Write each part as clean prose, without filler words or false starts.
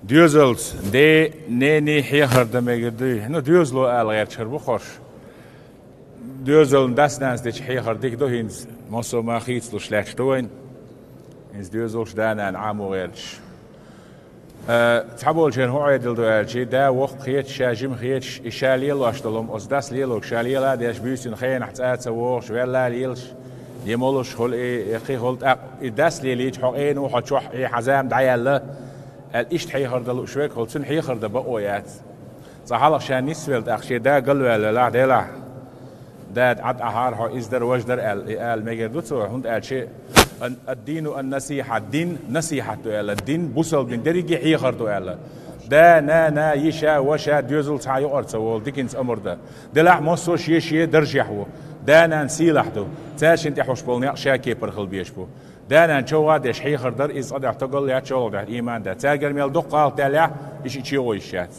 Düzelt de ne hiyarda megirdi. No düzlo al yer çırbu xoş. Düzeln dasnans de hiyardik do hins moso ma khitslo schlechtstoin. Hins düzelst dan an amo yerch. تحبول شين هو عيد الدوالشي دا وقت خيت شاجم خيت إشاليل واشتلهم أصداس ليلوك شاليل هذا يش بيسين خين حتى سوور شوال لا ليلش يمولش خل إخي خلت إداس ليليج حقين وحشوح حزام دعيا له الإشت حي خردلو شويك خلتن حي خرد بقويات صحالك شان نسولت أخشي دا قلوا لا ديلا دا عد أهارها إزدر وجدر ال ميجردوتو هند شيء الدين النصيحة الدين نصيحة الدين بوصل بين درجة حي خردو دا نا يشا وشا ديوزل تعيو أرتسول ديكنس أمر ده دلع مصوش يشي درجحو دا نسيلحدو تاش انت حوش بولني شاكي برخل بيشبو دا نشوا دش حي خردر إز أدع تقول يا شغل ده إيمان ده تاجر ميل دقال تالع إيش يشيو يشات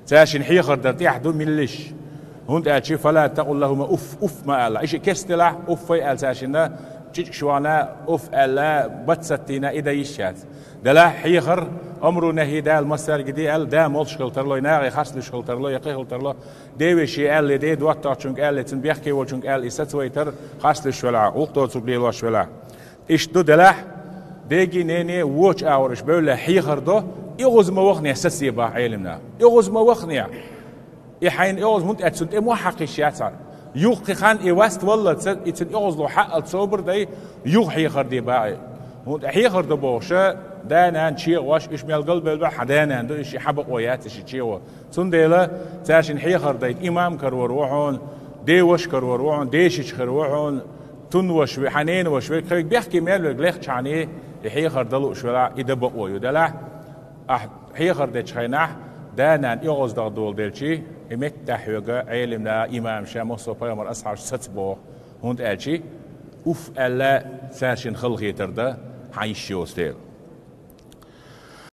تاش حي خردر تيحدو ملش هند أشي فلا تقول لهم أف ما الله إيش كستلا أف في ألساشنا شوانا أف ألا بتستينا إذا يشات دلا حيخر أمره نهي دا المصدر جدي أل دا مول شغلتر له يناغي خاص شغلتر له يقي شغلتر له ديوي شيء أل دي دوات تاچونك أل تنبيحكي وچونك أل إستويتر خاص شولا وقتو تبلي له شولا إيش دو دلا ديجي نيني ووش أورش بقول حيخر دو يغوز ما وخني أساسي با علمنا يغوز ما وخني يحين يغوز منت أتسنت مو حقي شياتر يوقي خان إيواست والله تسن يغوز له حق التصوبر داي يوق حيخر دي باعي حيخر دو بوشة دانا شيء واش إيش ميال قلب البحر دانا دو إيش حبق ويات إيش شيء تنديلا تاشين حيخر داي إمام كروروحون دي وش كروروحون ديش كروروحون تن وش حنين وش بيحكي ميال بلغ شاني حيخر دلو شولا يدبق ويدلا حيخر دي شخيناح دانا يغوز دغدول ديلشي إمت تحويقا علمنا إمام شاموس وبيامر أصحاب ستبو هند ألشي أف ألا ساشن خلقي تردا حيشيو ستيل